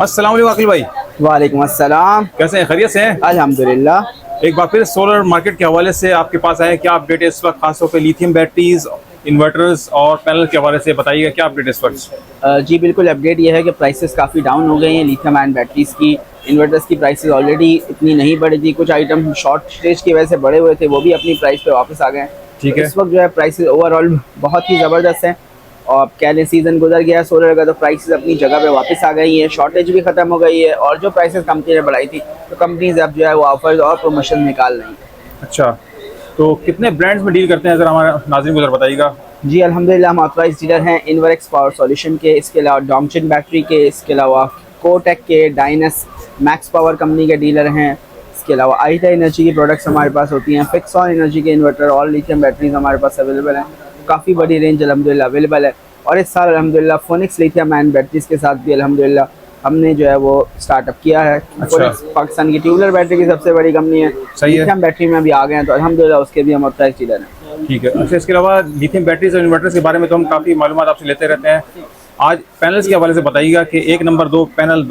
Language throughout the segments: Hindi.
अस्सलाम वालेकुम अकील भाई। वालेकुम अस्सलाम। कैसे हैं, खैरियत से हैं? अल्हम्दुलिल्लाह। एक बार फिर सोलर मार्केट के हवाले से आपके पास आए, क्या अपडेट है इस वक्त, खासतौर पे लिथियम बैटरीज, इन्वर्टर्स और पैनल के हवाले से बताइएगा, क्या अपडेट है इस वक्त? जी बिल्कुल, अपडेट ये है कि प्राइसेस काफ़ी डाउन हो गई हैं लिथियम आयन बैटरीज़ की। इन्वर्टर्स की प्राइसेस ऑलरेडी इतनी नहीं बढ़ी थी, कुछ आइटम शॉर्ट स्टेज की वजह से बढ़े हुए थे, वो भी अपनी प्राइस पे वापस आ गए हैं। ठीक है। इस वक्त जो है प्राइसेस ओवरऑल बहुत ही ज़बरदस्त हैं और आप कह लें सीज़न गुजर गया है सोलर का तो प्राइसेस अपनी जगह पे वापस आ गई है, शॉर्टेज भी ख़त्म हो गई है और जो प्राइसेस कंपनी ने बढ़ाई थी तो कंपनीज अब जो है वो ऑफर्स और प्रमोशन निकाल रही हैं। अच्छा, तो कितने ब्रांड्स में डील करते हैं, ज़रा हमारे नाज़रीन को ज़रा बताइएगा। जी अल्हम्दुलिल्लाह, हम ऑथराइज डीलर हैं इन्वर्क्स पावर सॉल्यूशन के, इसके अलावा डोंगचिन बैटरी के, इसके अलावा कोटेक के, डाइनस मैक्स पावर कंपनी के डीलर हैं। इसके अलावा आईटा एनर्जी की प्रोडक्ट्स हमारे पास होती हैं, फिक्सॉन एनर्जी के इन्वर्टर और लिथियम बैटरीज हमारे पास अवेलेबल हैं। काफ़ी बड़ी रेंज अल्हम्दुलिल्लाह अवेलेबल है और इस साल अल्हम्दुलिल्लाह फोनिक्स लिथियम आयन बैटरीज के साथ भी अल्हम्दुलिल्लाह हमने जो है वो स्टार्टअप किया है। फोनिक्स पाकिस्तान की ट्यूबुलर बैटरी की सबसे बड़ी कंपनी है, लिथियम बैटरी में भी आ गए हैं तो अल्हम्दुलिल्लाह उसके भी हम ऑथराइज डीलर हैं। ठीक है। अच्छा, इसके अलावा लिथियम बैटरीज और इन्वर्टर्स के बारे में तो हम काफ़ी मालूमात आपसे लेते रहते हैं। आज पैनल्स के हवाले से बताइएगा कि 1 नंबर 2 पैनल,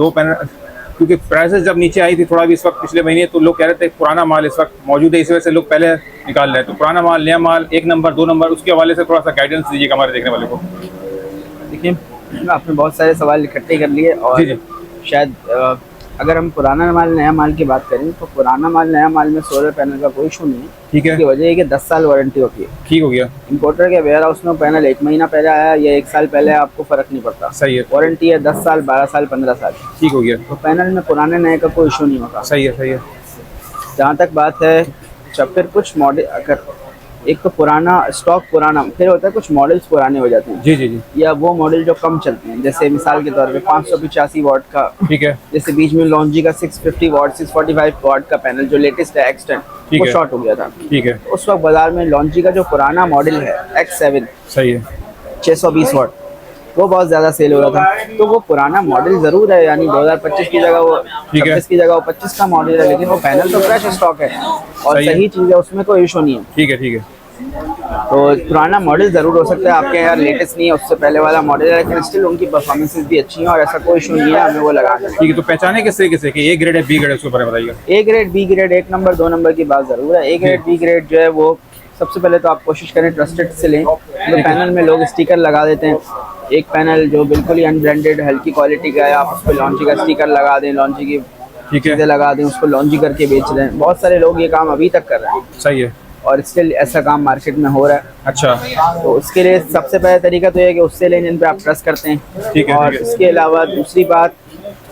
क्योंकि प्राइसेस जब नीचे आई थी थोड़ा भी इस वक्त पिछले महीने, तो लोग कह रहे थे पुराना माल इस वक्त मौजूद है, इस वजह से लोग पहले निकाल रहे हैं। तो पुराना माल, नया माल, 1 नंबर 2 नंबर, उसके हवाले से थोड़ा सा गाइडेंस दीजिएगा हमारे देखने वाले को। देखिए, आपने बहुत सारे सवाल इकट्ठे कर लिए और जी। शायद अगर हम पुराना माल नया माल की बात करें तो पुराना माल नया माल में सोलर पैनल का कोई इशू नहीं है। ठीक है। इसकी वजह है कि 10 साल वारंटी होती है। ठीक हो गया। इंपोर्टर के वेयर हाउस में पैनल 1 महीना पहले आया या 1 साल पहले, आपको फ़र्क नहीं पड़ता। सही है। वारंटी है 10 साल, 12 साल, 15 साल। ठीक हो गया। तो पैनल में पुराने नए का कोई इशू नहीं होता। सही है, सही है। जहाँ तक बात है, जब फिर कुछ मॉडल, अगर एक तो पुराना स्टॉक पुराना, फिर होता है कुछ मॉडल्स पुराने हो जाते हैं। जी जी जी। या वो मॉडल जो कम चलते हैं, जैसे मिसाल के तौर पे 585 वाट का, ठीक है। जैसे बीच में लॉन्जी का 650 वाट 645 वाट का पैनल जो लेटेस्ट है एक्सटेंट, वो शॉर्ट हो गया था। ठीक है। उस वक्त बाजार में लॉन्जी का जो पुराना मॉडल है X7, सही है, 620 वाट, वो बहुत ज़्यादा सेल हो रहा था। तो वो पुराना मॉडल ज़रूर है, यानी 2025 की जगह वो 26 की जगह वो 25 का मॉडल है, लेकिन वो पैनल तो फ्रेश स्टॉक है और सही चीज़ है, उसमें कोई इशू नहीं है। ठीक है, ठीक है। तो पुराना मॉडल ज़रूर हो सकता है आपके यहाँ लेटेस्ट नहीं है, उससे पहले वाला मॉडल है, लेकिन स्टिल उनकी परफॉर्मेंसेस भी अच्छी हैं और ऐसा कोई इशू नहीं है हमें वो लगाना। ठीक है, तो पहचाने किस तरीके से कि ए ग्रेड है, बी ग्रेड है, उसके बारे में बताइएगा। A grade, B grade, 1 number 2 number की बात ज़रूर है। ए ग्रेड, बी ग्रेड जो है वो सबसे पहले तो आप कोशिश करें ट्रस्टेड से लें। तो पैनल में लोग स्टिकर लगा देते हैं, एक पैनल जो बिल्कुल ही अनब्रांडेड हल्की क्वालिटी का है, आप उस पर लॉन्ची का स्टिकर लगा दें, लॉन्ची की चीज़ें लगा दें, उसको लॉन्ची करके बेच रहे हैं। बहुत सारे लोग ये काम अभी तक कर रहे हैं। सही है। और स्टिल ऐसा काम मार्केट में हो रहा है। अच्छा, तो उसके लिए सबसे पहला तरीका तो ये है कि उससे लें जिन पे आप ट्रस्ट करते हैं। ठीक है। और इसके अलावा दूसरी बात,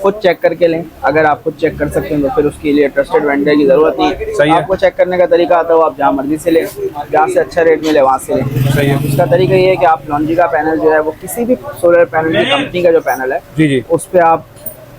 खुद चेक करके लें। अगर आप खुद चेक कर सकते हैं तो फिर उसके लिए ट्रस्टेड वेंडर की ज़रूरत नहीं है। सही है। आपको चेक करने का तरीका आता है, आप जहाँ मर्जी से लें, जहाँ से अच्छा रेट मिले वहाँ से लें। सही है। उसका तरीका ये है कि आप लॉन्जी का पैनल जो है वो किसी भी सोलर पैनल की कंपनी का जो पैनल है, जी जी, उस पर आप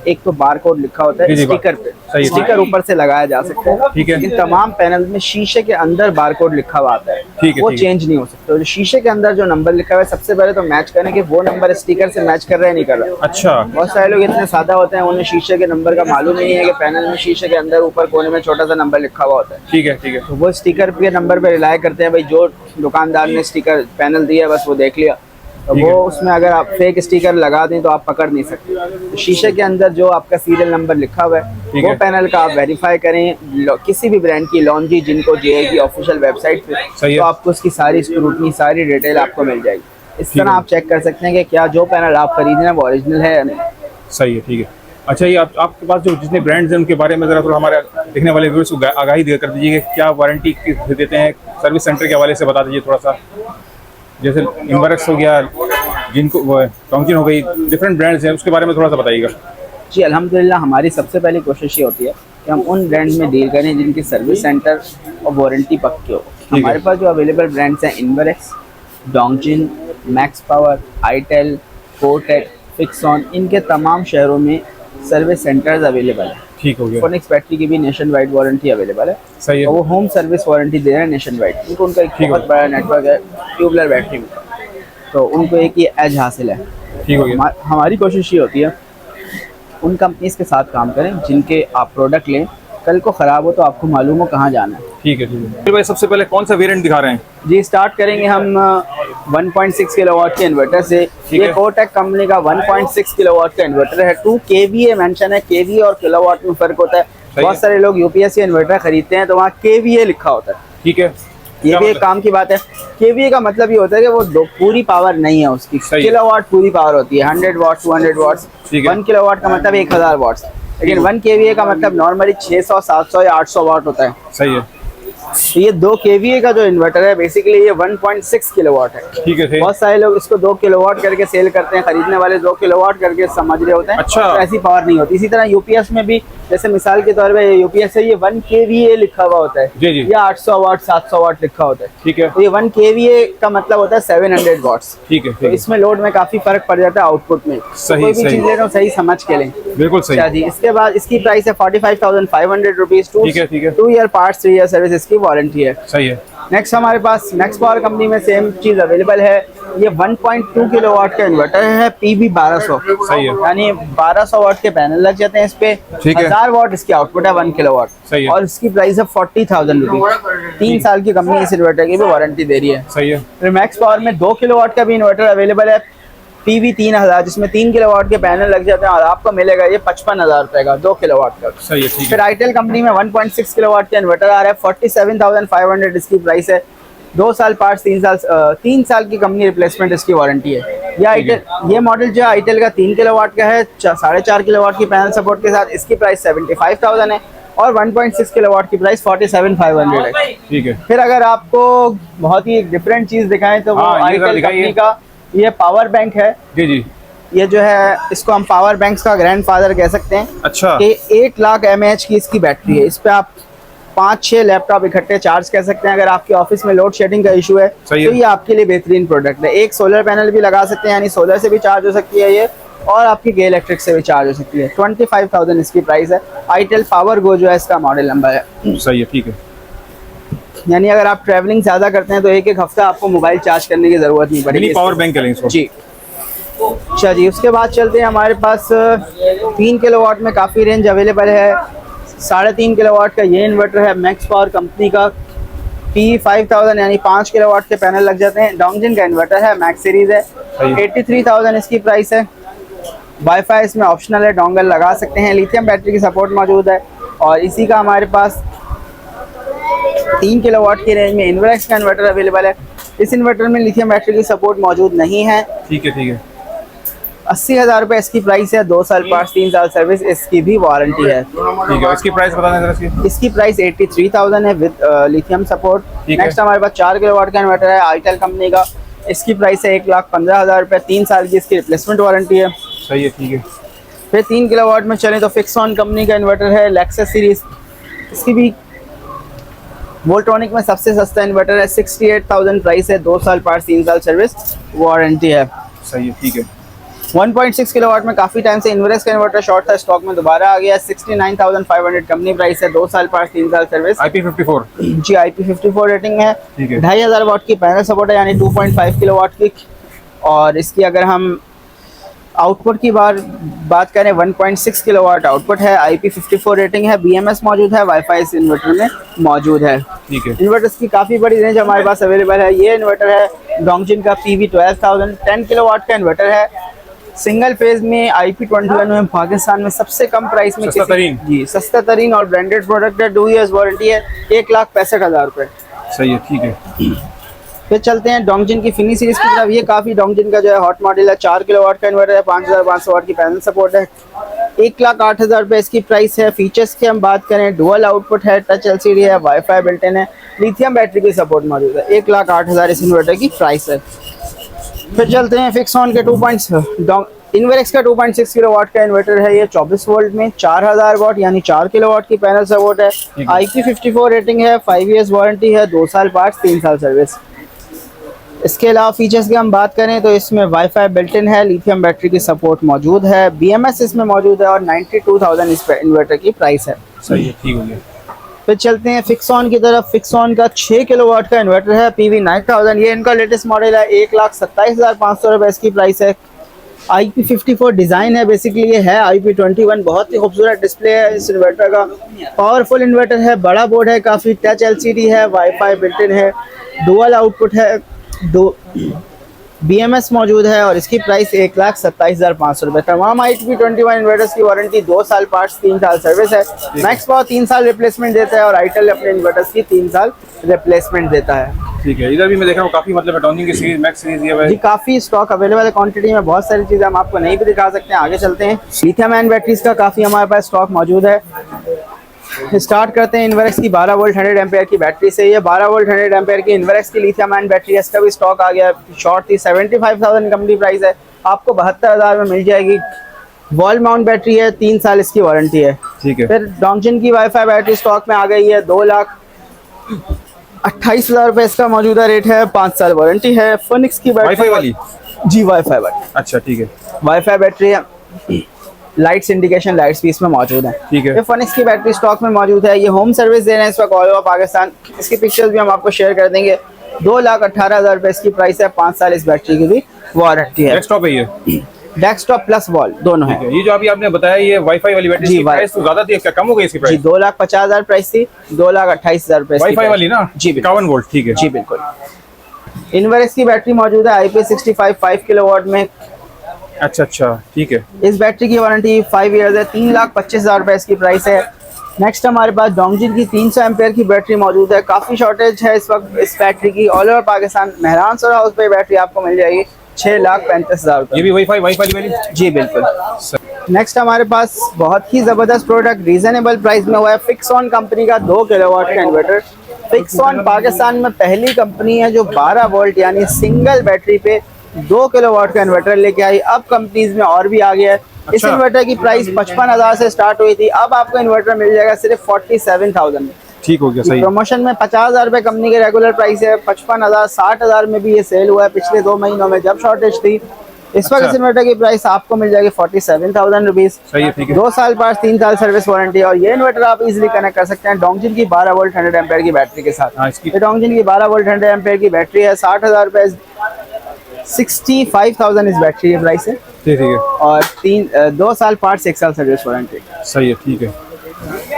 एक तो बार कोड लिखा होता है स्टिकर पे, स्टिकर ऊपर से लगाया जा सकता है। ठीक है। लेकिन तमाम पैनल में शीशे के अंदर बार कोड लिखा हुआ आता है, ठीक है, वो चेंज नहीं हो सकता। जो शीशे के अंदर जो नंबर लिखा हुआ है, सबसे पहले तो मैच करें कि वो नंबर स्टिकर से मैच कर रहा है नहीं कर रहा। अच्छा। बहुत सारे लोग इतने सादा होते हैं, उन्हें शीशे के नंबर का मालूम नहीं है कि पैनल में शीशे के अंदर ऊपर कोने में छोटा सा नंबर लिखा हुआ होता है। ठीक है, ठीक है। तो वो स्टिकर के नंबर पे रिलाय करते हैं, भाई जो दुकानदार ने स्टिकर पैनल दिया बस वो देख लिया। तो वो उसमें अगर आप फेक स्टिकर लगा दें तो आप पकड़ नहीं सकते। तो शीशे के अंदर जो आपका सीरियल नंबर लिखा हुआ है वो पैनल का आप वेरीफाई करें किसी भी ब्रांड की, लॉन्जी जिनको जे की ऑफिशियल वेबसाइट पे, तो आपको उसकी सारी स्क्रूटनी, सारी डिटेल आपको मिल जाएगी। इस तरह आप चेक कर सकते हैं कि क्या जो पैनल आप खरीद रहे हैं वो ओरिजिनल है या नहीं। सही है, ठीक है। अच्छा, ये आपके पास जो जितने ब्रांड्स हैं उनके बारे में ज़रा थोड़ा हमारे देखने वाले व्यूअर्स को आगाही कर दीजिए कि क्या वारंटी देते हैं, सर्विस सेंटर के हवाले से बता दीजिए थोड़ा सा। जैसे इन्वर्क्स हो गया, जिनको डोंगचिन हो गई, डिफरेंट ब्रांड्स हैं, उसके बारे में थोड़ा सा बताइएगा। जी अल्हम्दुलिल्लाह, हमारी सबसे पहली कोशिश ये होती है कि हम उन ब्रांड में डील करें जिनकी सर्विस सेंटर और वारंटी पक्की हो। हमारे पास जो अवेलेबल ब्रांड्स हैं इन्वर्क्स, डोंगचिन, मैक्स पावर, आईटेल, कोटेक, फिक्सॉन, इनके तमाम शहरों में सर्विस सेंटर्स अवेलेबल है। ठीक हो गया। फोनिक्स बैटरी की भी नेशन वाइड वारंटी अवेलेबल है। सही है। तो वो होम सर्विस वारंटी दे रहे हैं नेशन वाइड, क्योंकि उनका एक बहुत बड़ा नेटवर्क है ट्यूबुलर बैटरी में, तो उनको एक ये एज हासिल है। ठीक हो गया। हमारी कोशिश ये होती है उन कंपनीज के साथ काम करें जिनके आप प्रोडक्ट लें, कल को ख़राब हो तो आपको मालूम हो कहाँ जाना है। ठीक है, ठीक है। फिर भाई सबसे पहले कौन सा वेरिएंट दिखा रहे हैं? जी स्टार्ट करेंगे हम 1.6 किलोवाट के इन्वर्टर से। ठीक ये है। कोटेक कंपनी का 1.6 किलोवाट का इन्वर्टर है। 2 केवीए मेंशन है, केवीए और किलोवाट में फर्क होता है। है। बहुत सारे लोग यूपीएस के इन्वर्टर खरीदते हैं तो वहाँ केवीए लिखा होता है। ठीक है, ये क्या भी एक मतलब? काम की बात है। केवीए का मतलब ये होता है कि वो पूरी पावर नहीं है उसकी। सही है। किलोवाट पूरी पावर होती है, 100 वाट, 200 वाट। ठीक है। 1 किलोवाट का मतलब 1000 वाट, लेकिन 1 केवीए का मतलब नॉर्मली 600, 700 या 800 वाट होता है। सही है। तो ये 2 केवीए का जो इन्वर्टर है बेसिकली ये 1.6 किलोवाट है। ठीक है, बहुत सारे लोग इसको 2 किलोवाट करके सेल करते हैं, खरीदने वाले 2 किलोवाट करके समझ रहे होते हैं। अच्छा। तो ऐसी पावर नहीं होती। इसी तरह यूपीएस में भी, जैसे मिसाल के तौर पे यूपीएस है, ये 1 केवीए लिखा हुआ होता है, जी जी। या 800 वाट, 700 वाट लिखा होता है। ठीक है, तो ये 1 केवीए का मतलब होता है 700 वाट्स। ठीक है, तो ठीक है। इसमें लोड में काफी फर्क पड़ जाता है आउटपुट में। तो सही, कोई भी सही। चीज ले रहे हो सही समझ के लें। बिल्कुल सही। अच्छा जी, इसके बाद इसकी प्राइस है 45,500 रुपीज। ठीक है, ठीक है। 2 ईयर पार्ट्स, 3 ईयर सर्विस इसकी वारंटी है। सही है। नेक्स्ट हमारे पास मैक्स पावर कंपनी में सेम चीज अवेलेबल है। ये 1.2 किलोवाट का इन्वर्टर है, पीवी 1200। सही है। यानी 1200 वाट के पैनल लग जाते हैं इस पे। ठीक है। 1000 वाट इसकी आउटपुट है, 1 किलोवाट। सही है। और इसकी प्राइस है 40,000 रुपीज। 3 साल की कंपनी इस इन्वर्टर की भी वारंटी दे रही है। सही है। फिर मैक्स पावर में 2 किलोवाट का भी इन्वर्टर अवेलेबल है, पीवी 3000, जिसमें 3 किलोवाट के पैनल लग जाते हैं और आपको मिलेगा ये 55,000 रुपए का 2 किलोवाट का। सही है। ठीक फिर है। आईटेल कंपनी में 1.6 किलोवाट का इन्वर्टर आ रहा है, 47,500 इसकी प्राइस है। 2 साल पार्ट्स, 3 साल की कंपनी रिप्लेसमेंट इसकी वारंटी है। ये आईटेल, ये मॉडल जो आईटेल का 3 किलोवाट का है, 4.5 किलोवाट की पैनल सपोर्ट के साथ, इसकी प्राइस 75,000 है। और 1.6 किलोवाट की प्राइस 47,500 है। ठीक है। फिर अगर आपको बहुत ही डिफरेंट चीज दिखाएं तो वो हाँ, ये जरा आईटेल दिखाइए। कंपनी का ये पावर बैंक है। जी जी। ये जो है इसको हम पावर बैंक्स का ग्रैंडफादर कह सकते हैं। अच्छा। कि 8 लाख mAh की इसकी बैटरी है। इस पे आप 5-6 लैपटॉप इकट्ठे चार्ज कर सकते हैं। अगर आपके ऑफिस में लोड शेडिंग का इशू है तो सही है। ये आपके लिए बेहतरीन प्रोडक्ट है। एक सोलर पैनल भी लगा सकते हैं, यानी सोलर से भी चार्ज हो सकती है ये, और आपकी गे इलेक्ट्रिक से भी चार्ज हो सकती है। 25,000 इसकी प्राइस है। आईटेल पावर गो जो है इसका मॉडल नंबर है। सही है। ठीक है। यानी अगर आप ट्रैवलिंग ज्यादा करते हैं तो एक हफ्ता आपको मोबाइल चार्ज करने की जरूरत नहीं पड़ेगी। मिनी पावर बैंक करेंगे इसको। जी। अच्छा जी, उसके बाद चलते हैं, हमारे पास 3 किलोवाट में काफ़ी रेंज अवेलेबल है। 3.5 किलोवाट का ये इन्वर्टर है मैक्स पावर कंपनी का, P5000, यानी 5 किलोवाट के पैनल लग जाते हैं। डोंगजिन का इन्वर्टर है, मैक्स सीरीज है। 83,000 इसकी प्राइस है। वाईफाई इसमें ऑप्शनल है, डोंगल लगा सकते हैं। लिथियम बैटरी की सपोर्ट मौजूद है। और इसी का हमारे पास 3 किलोवाट की रेंज में इन्वर्क्स का इन्वर्टर अवेलेबल है। इस इन्वर्टर में लिथियम बैटरी की सपोर्ट मौजूद नहीं है। ठीक है। ठीक है। 80,000 रुपये इसकी प्राइस है। 2 साल पार्ट्स, 3 साल सर्विस, इसकी भी वारंटी है। ठीक है। इसकी प्राइस बता दें जरा इसकी। प्राइस 83,000 है विद लिथियम सपोर्ट। ठीक है। नेक्स्ट हमारे पास 4 किलोवाट का इन्वर्टर है आईटेल कंपनी का। इसकी प्राइस है 1,15,000 रुपये। 3 साल की इसकी रिप्लेसमेंट वारंटी है। सही है। ठीक है। फिर 3 किलोवाट में चलें तो फिक्सॉन कंपनी का इन्वर्टर है, लेक्सस सीरीज। इसकी भी वोल्ट्रॉनिक में सबसे सस्ता इन्वर्टर है। 68,000 प्राइस है। 2 साल पार्ट्स, 3 साल सर्विस, वारंटी है। सही है। ठीक है। 1.6 किलोवाट में काफ़ी टाइम से इन्वर्स का इन्वर्टर शॉर्ट था, स्टॉक में दोबारा आ गया। 69,500 कंपनी प्राइस है। 2 साल पार्ट्स, 3 साल सर्विस। IP54। जी, IP54 रेटिंग है। ठीक है। 2,500 वाट की पैनल सपोर्ट है, यानी 2.5 किलोवाट की। और इसकी अगर हम आउटपुट की बात करें, 1.6 किलोवाट आउटपुट है। IP54 रेटिंग है। BMS मौजूद है। वाईफाई इस इन्वर्टर में मौजूद है। ठीक है। इन्वर्टर्स की काफ़ी बड़ी रेंज हमारे पास अवेलेबल है। ये इन्वर्टर है डोंगजिन का PV12000, 10 किलोवाट का इन्वर्टर है। सिंगल फेज में IP21 में पाकिस्तान में सबसे कम प्राइस में सस्ता तरीन। जी, सस्ता तरीन और ब्रांडेड प्रोडक्ट है। 2 ईयर्स वारंटी है। 1,65,000 रुपये। सही है। ठीक है। फिर चलते हैं डोंगजिन की फिनी सीरीज की तरफ। ये काफ़ी डोंगजिन का जो है हॉट मॉडल है। 4 किलोवाट का इन्वर्टर है। 5,500 वाट की पैनल सपोर्ट है। 1,08,000 रुपये इसकी प्राइस है। फीचर्स की हम बात करें, डुअल आउटपुट है, टच LCD है, वाईफाई बिल्ट इन है, लिथियम बैटरी की सपोर्ट मौजूद है। 1,08,000 इस इन्वर्टर की प्राइस है। फिर चलते हैं फिक्सॉन के इन्वर्क्स का 2.6 किलोवाट का इन्वर्टर है। ये 24 वोल्ट में 4,000 वाट, यानी 4 किलोवाट की पैनल सपोर्ट है। IP54 रेटिंग है। 5 ईयर्स वारंटी है। 2 साल पार्ट्स, 3 साल सर्विस। इसके अलावा फीचर्स की हम बात करें तो इसमें वाईफाई बिल्ट इन है, लिथियम बैटरी की सपोर्ट मौजूद है, BMS इसमें मौजूद है। और 92,000 इस पर इन्वर्टर की प्राइस है। सही है। ठीक हो गया। फिर चलते हैं फिक्सॉन की तरफ। फिक्सॉन का 6 किलोवाट का इन्वर्टर है, PV9000। ये इनका लेटेस्ट मॉडल है। 1,27,500 रुपये इसकी प्राइस है। IP54 डिज़ाइन है, बेसिकली ये है IP21। बहुत ही खूबसूरत डिस्प्ले है इस इन्वर्टर का। पावरफुल इन्वर्टर है, बड़ा बोर्ड है काफ़ी, टच LCD है, वाईफाई बिल्ट इन है, डुअल आउटपुट है, BMS मौजूद है और इसकी प्राइस 1,27,500 रुपये। तमाम IP21 इन्वर्टर्स की वारंटी 2 साल पार्ट्स 3 साल सर्विस है। मैक्स पावर 3 साल रिप्लेसमेंट देता है और आईटेल अपने इन्वर्टर्स की 3 साल रिप्लेसमेंट देता है। ठीक है, इधर भी मैं देख रहा हूँ काफी मतलब डॉन्जिंग की सीरीज, मैक्स सीरीज ये जी भाई। काफ़ी स्टॉक अवेलेबल है क्वांटिटी में, बहुत सारी चीज़ें हम आपको नहीं भी दिखा सकते हैं। आगे चलते हैं। लिथियम आयन बैटरीज का काफ़ी हमारे पास स्टॉक मौजूद है। स्टार्ट करते हैं इन्वर्क्स की 12 वोल्ट 100 एम्पेयर की बैटरी से। ये 12 वोल्ट 100 एम्पेयर की इन्वर्क्स की लिथियम आयन बैटरी है। इसका भी स्टॉक आ गया। शॉर्ट थी 75,000 कंपनी प्राइस है, आपको 72,000 में मिल जाएगी। वॉल माउंट बैटरी है, 3 साल इसकी वारंटी है। ठीक है। फिर डोंगजिन की वाईफाई बैटरी स्टॉक में आ गई है। 2,28,000 रुपये इसका मौजूदा रेट है, 5 साल वारंटी है। फिनिक्स की बैटरी वाईफाई वाली? जी वाईफाई बैटरी। अच्छा ठीक है। वाईफाई बैटरी है, लाइट्स इंडिकेशन लाइट्स भी इसमें मौजूद है। ठीक है। ये फिनिक्स की बैटरी स्टॉक में मौजूद है। ये होम सर्विस दे रहे हैं इस वक्त ऑल ओवर पाकिस्तान। इसकी पिक्चर्स भी हम आपको शेयर कर देंगे। 2,18,000 रुपये इसकी प्राइस है, 5 साल इस बैटरी की भी वारंटी है। डेस्कटॉप है ये? डेस्कटॉप प्लस वॉल दोनों है। ये जो अभी आपने बताया ये वाईफाई वाली बैटरी की प्राइस तो ज्यादा थी, क्या कम हो गई इसकी जी प्राइस? 2,50,000 प्राइस थी, 2,28,000 रुपये वाईफाई वाली ना? जी 51 वोल्ट। ठीक है। जी बिल्कुल। इन्वर्क्स की बैटरी मौजूद है IP65 5 किलोवाट में। अच्छा अच्छा ठीक है। इस बैटरी की वारंटी 5 ईयर्स है, 3,25,000 रुपये इसकी प्राइस है। नेक्स्ट हमारे पास डोंगजिन की 300 एम्पेयर की बैटरी मौजूद है। काफ़ी शॉर्टेज है इस वक्त इस बैटरी की। All over Pakistan Mehran solar house पे बैटरी आपको मिल जाएगी 6,35,000 रुपये। ये भी वाईफाई वाली? जी बिल्कुल। नेक्स्ट हमारे पास बहुत ही ज़बरदस्त प्रोडक्ट रीजनेबल प्राइस में हुआ है। फिक्सऑन कंपनी का 2 किलोवाट का इन्वर्टर। फिक्सऑन पाकिस्तान में पहली कंपनी है जो 12 वोल्ट यानी सिंगल बैटरी पे 2 किलोवाट का इन्वर्टर लेके आई। अब कंपनीज में और भी आ गया है। इस इन्वर्टर की प्राइस 55,000 से स्टार्ट हुई थी, अब आपको इन्वर्टर मिल जाएगा सिर्फ 47,000 में। ठीक हो गया, सही। प्रमोशन में 50,000 रुपये कंपनी के रेगुलर प्राइस है। 55,000 60,000 में भी ये सेल हुआ है पिछले 2 महीनों में जब शॉर्टेज थी। इस वक्त इस इन्वर्टर की प्राइस आपको मिल जाएगी 47,000 रुपीज। सही है, ठीक है। 2 साल पास 3 साल सर्विस वारंटी। और ये इन्वर्टर आप इजीली कनेक्ट कर सकते हैं डोंगजिन की 12 वोल्ट 100 एम्पेयर की बैटरी के साथ। ये डोंगजिन की 12 वोल्ट 100 एम्पेयर की बैटरी है। 60,000 रुपये 65,000 इस बैटरी की प्राइस है। ठीक है। और 2 साल पार्ट्स 1 साल सर्विस वारंटी। सही है, ठीक है।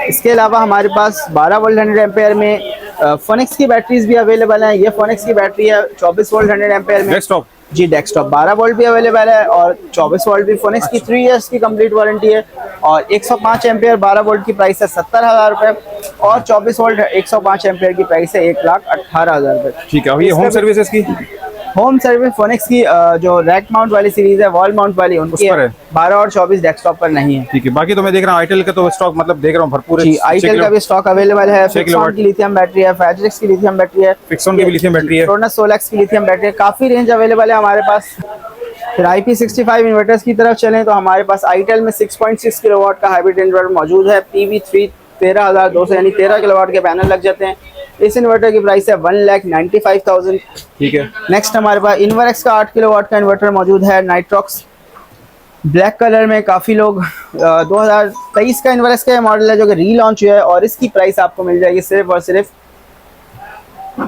इसके अलावा हमारे पास 12 वोल्ट 100 एम्पेयर में फिनिक्स की बैटरीज भी अवेलेबल हैं। ये फिनिक्स की बैटरी है 24 वोल्ट 100 एम्पेयर में। डेस्कटॉप? जी डेस्कटॉप 12 वोल्ट भी अवेलेबल है और 24 वोल्ट भी। फिनिक्स की 3 इयर्स की कंप्लीट वारंटी है। और 105 एम्पेयर 12 वोल्ट की प्राइस है 70,000 रुपये और 24 वोल्ट 105 एम्पेयर की प्राइस है 1,18,000 रुपये। ठीक है। ये होम सर्विसेज की? होम सर्विस फिनिक्स की जो रैक माउंट वाली सीरीज है, वॉल माउंट वाली, उनकी है 12 और 24 डेस्कटॉप पर नहीं है। ठीक है। बाकी तो मैं देख रहा हूँ आईटेल का तो स्टॉक मतलब देख रहा हूँ भरपूर है। आईटेल का भी स्टॉक अवेलेबल है। फिक्सऑन की लिथियम बैटरी है, फैजरिक्स की लिथियम बैटरी है, फिक्सऑन की भी लिथियम बैटरी है, क्रोनस सोलेक्स की लिथियम बैटरी है। काफी रेंज अवेलेबल है हमारे पास। फिर IP65 इन्वर्टर्स की तरफ चलें तो हमारे पास आईटेल में 6.6 किलोवाट का हाइब्रिड इन्वर्टर मौजूद है। PV3 13,200 यानी 13 किलोवाट के पैनल लग जाते हैं। इस इन्वर्टर की प्राइस है 1,95,000। ठीक है। नेक्स्ट हमारे पास इन्वर्क्स का 8 किलोवाट का इन्वर्टर मौजूद है नाइट्रॉक्स ब्लैक कलर में। काफ़ी लोग 2023 का इन्वर्क्स का मॉडल है जो कि रीलॉन्च हुआ है और इसकी प्राइस आपको मिल जाएगी सिर्फ और सिर्फ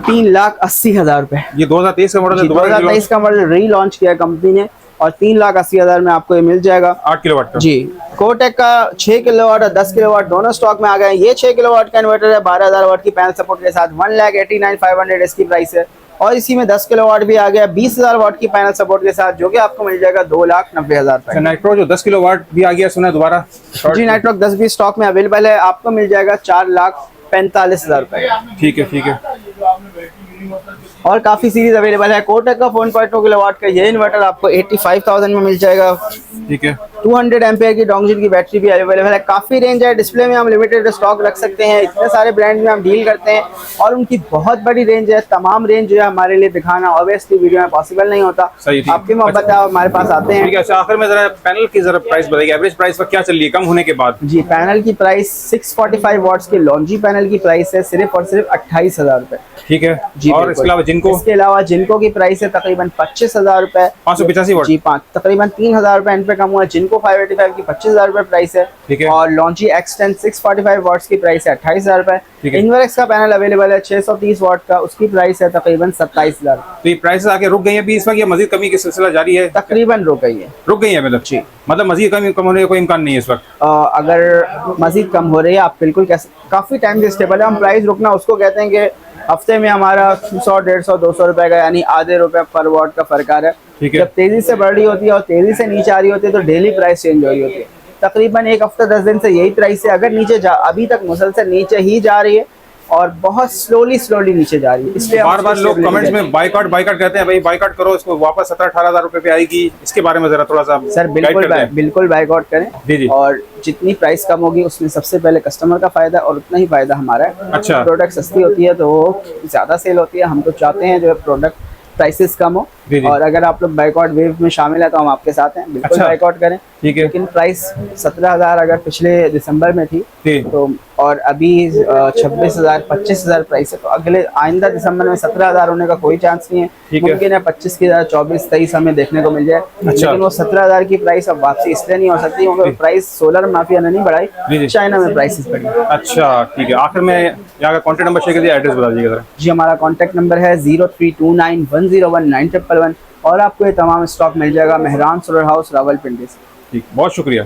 3,80,000 रुपये। ये 2023 का मॉडल है? 2023 का मॉडल रीलॉन्च किया कंपनी ने और 3,80,000 में आपको ये मिल जाएगा। 8 किलोवाट का? जी। कोटेक का 6 किलोवाट और 10 किलोवाट दोनों स्टॉक में आ गए हैं। ये 6 किलोवाट का इन्वर्टर है 12,000 वाट की पैनल सपोर्ट के साथ। 1,89,500 इसकी प्राइस है। और इसी में 10 किलोवाट भी आ गया 20,000 वाट की पैनल सपोर्ट के साथ जो कि आपको मिल जाएगा 2,90,000 रुपये। नाइट्रो जो 10 किलोवाट भी आ गया सुना है दोबारा? जी नाइट्रो 10 भी स्टॉक में अवेलेबल है, आपको मिल जाएगा 4,45,000 रुपये। ठीक है, ठीक है। और काफी सीरीज अवेलेबल है। कोटेक का 4.2 किलोवाट का ये इन्वर्टर आपको 85,000 में मिल जाएगा। ठीक है। 200 एम्पेयर की डोंगजिन की बैटरी भी अवेलेबल है। काफी रेंज है। डिस्प्ले में हम लिमिटेड स्टॉक रख सकते हैं, इतने सारे ब्रांड में हम डील करते हैं और उनकी बहुत बड़ी रेंज है। तमाम रेंज जो है हमारे लिए दिखाना ऑब्वियसली वीडियो में पॉसिबल नहीं होता। आपकी मोहब्बत है, हमारे पास आते हैं। ठीक है। अच्छा, आखिर में जरा पैनल की जरा प्राइस बताइए, एवरेज प्राइस पर क्या चल रही है कम होने के बाद? जी पैनल की प्राइस 645 वॉट्स की लॉन्जी पैनल की प्राइस है सिर्फ और सिर्फ 28,000 रुपये। ठीक है जी। और इसके अलावा जिनको की प्राइस है तकरीबन 25,000 रुपए। 585 वाट? जी तकरीबन 3,000 रुपए इन पे कम हुआ है। जिनको 585 की 25,000 रुपए प्राइस है। ठीक है। और लॉन्ची X10 645 वाट्स की प्राइस है 28,000 रुपए। इन्वर्क्स का पैनल अवेलेबल है 630 वाट का, उसकी प्राइस है तकरीबन 27,000। तो ये प्राइस आके रुक गई है अभी इस वक्त या मजीद कमी की सिलसिला जारी है? तकरीबन रुक गई है। मतलब? जी। मतलब मजीद कम होने का कोई इम्कान नहीं है इस वक्त? अगर मजीद कम हो रही है आप बिल्कुल काफी टाइम से स्टेबल है। हम प्राइस रुकना उसको कहते हैं कि हफ्ते में हमारा 100, 150, 200 रुपए का यानी आधे रुपए पर वाट का फर्क आ रहा है। ठीक है। जब तेजी से बढ़ रही होती है और तेजी से नीचे आ रही होती है तो डेली प्राइस चेंज हो रही होती है। तकरीबन एक हफ्ता 10 दिन से यही प्राइस है, अगर नीचे जा अभी तक मुसलसल नीचे ही जा रही है और बहुत स्लोली नीचे जा रही है, इसलिए बार बार लोग कमेंट्स में बाइकआउट कहते हैं, भाई बाइकआउट करो इसको, वापस 17-18 हज़ार रुपए पे आएगी, इसके बारे में जरा थोड़ा सा सर बिल्कुल बाइकआउट करें। जी जी। और जितनी प्राइस कम होगी उसमें सबसे पहले कस्टमर का फायदा और उतना ही फायदा हमारा है। अच्छा। प्रोडक्ट सस्ती होती है तो ज्यादा सेल होती है, हम तो चाहते हैं जो प्रोडक्ट प्राइसेस कम हो। जी जी। और अगर आप लोग बाइकआउट वेव में शामिल है तो हम आपके साथ हैं, बिल्कुल अच्छा। बाइकआउट करें। ठीक है। लेकिन प्राइस 17,000 अगर पिछले दिसंबर में थी जी। तो और अभी 26,000 25,000 प्राइस है, तो अगले आइंदा दिसंबर में 17,000 होने का कोई चांस नहीं है। ठीक है। मुमकिन है 25 की 24 23 हमें देखने को मिल जाए। लेकिन वो 17,000 की प्राइस अब वापसी इसलिए नहीं हो सकती क्योंकि प्राइस सोलर माफिया ने नहीं जी, बढ़ाई, जी। चाइना में प्राइसेस बढ़ी। अच्छा ठीक है। आखिर में यहाँ का कॉन्टैक्ट नंबर शेयर कीजिए, एड्रेस बता दीजिएगा जरा। जी, हमारा कॉन्टैक्ट नंबर है 0329101911 और आपको ये तमाम स्टॉक मिल जाएगा मेहरान सोलर हाउस रावलपिंडी से। ठीक, बहुत शुक्रिया।